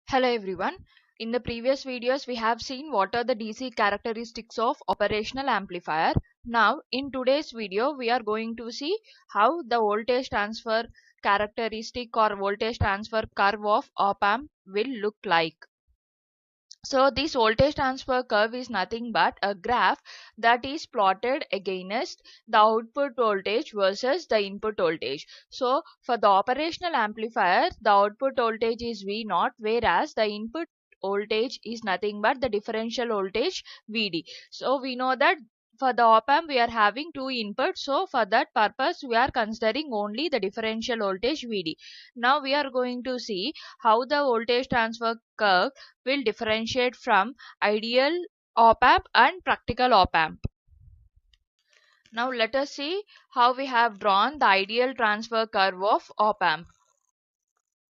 Hello everyone. In the previous videos we have seen what are the DC characteristics of operational amplifier. Now in today's video we are going to see how the voltage transfer characteristic or voltage transfer curve of op-amp will look like. So this voltage transfer curve is nothing but a graph that is plotted against the output voltage versus the input voltage. So for the operational amplifier, the output voltage is V0, whereas the input voltage is nothing but the differential voltage VD. So we know that for the op-amp we are having two inputs, so for that purpose we are considering only the differential voltage VD. Now we are going to see how the voltage transfer curve will differentiate from ideal op-amp and practical op-amp. Now let us see how we have drawn the ideal transfer curve of op-amp.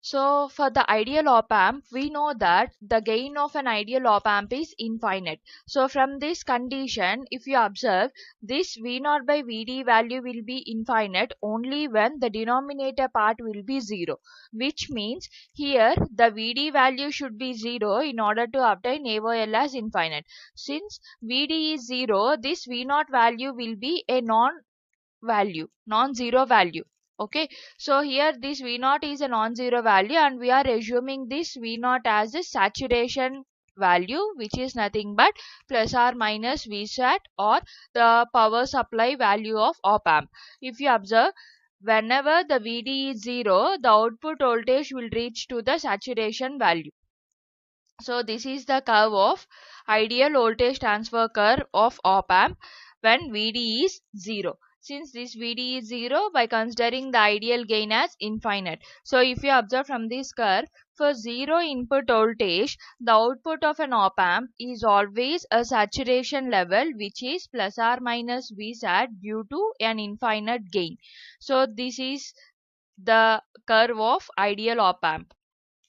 So for the ideal op-amp, we know that the gain of an ideal op-amp is infinite. So from this condition, if you observe, this V0 by Vd value will be infinite only when the denominator part will be 0. Which means here the Vd value should be 0 in order to obtain AOL as infinite. Since Vd is 0, this V0 value will be a non-zero value. Okay, so here this V0 is a non-zero value and we are assuming this V0 as a saturation value, which is nothing but plus or minus Vsat or the power supply value of op-amp. If you observe, whenever the Vd is 0, the output voltage will reach to the saturation value. So this is the curve of ideal voltage transfer curve of op-amp when Vd is 0. Since this Vd is 0, by considering the ideal gain as infinite. So if you observe from this curve, for 0 input voltage, the output of an op-amp is always a saturation level which is plus or minus Vsat due to an infinite gain. So this is the curve of ideal op-amp.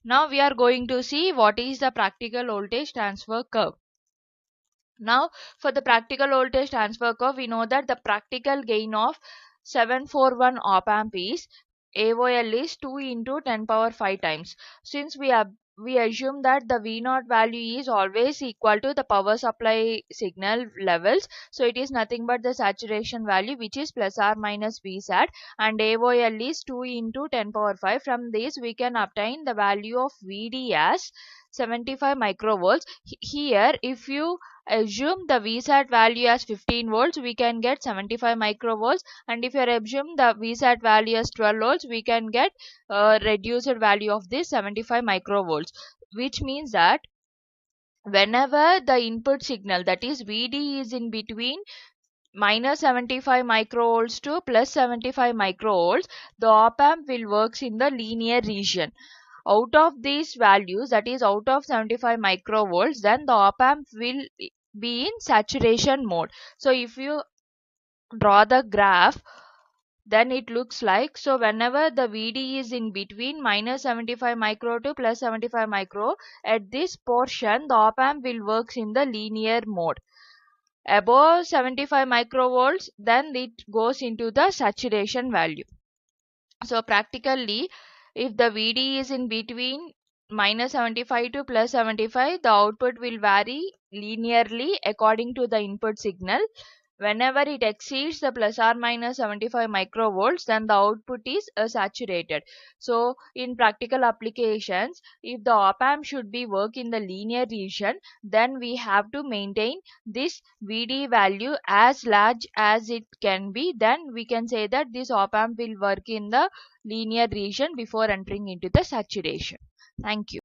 Now we are going to see what is the practical voltage transfer curve. Now for the practical voltage transfer curve, we know that the practical gain of 741 op amp is AOL is 2 into 10 power 5 times. Since we assume that the V0 value is always equal to the power supply signal levels, so it is nothing but the saturation value which is plus or minus Vsat, and AOL is 2 into 10 power 5. From this we can obtain the value of Vd as 75 microvolts. Here if you assume the Vsat value as 15 volts, we can get 75 microvolts, and if you assume the Vsat value as 12 volts, we can get a reduced value of this 75 microvolts, which means that whenever the input signal, that is Vd, is in between minus 75 microvolts to plus 75 microvolts, the op-amp will works in the linear region. Out of these values, that is out of 75 microvolts, then the op-amp will be in saturation mode. So if you draw the graph, then it looks like, so whenever the Vd is in between minus 75 micro to plus 75 micro, at this portion the op-amp will works in the linear mode. Above 75 microvolts, then it goes into the saturation value. So practically, if the Vd is in between minus 75 to plus 75, the output will vary linearly according to the input signal. Whenever it exceeds the plus or minus 75 microvolts, then the output is saturated. So in practical applications, if the op-amp should be work in the linear region, then we have to maintain this Vd value as large as it can be. Then we can say that this op-amp will work in the linear region before entering into the saturation. Thank you.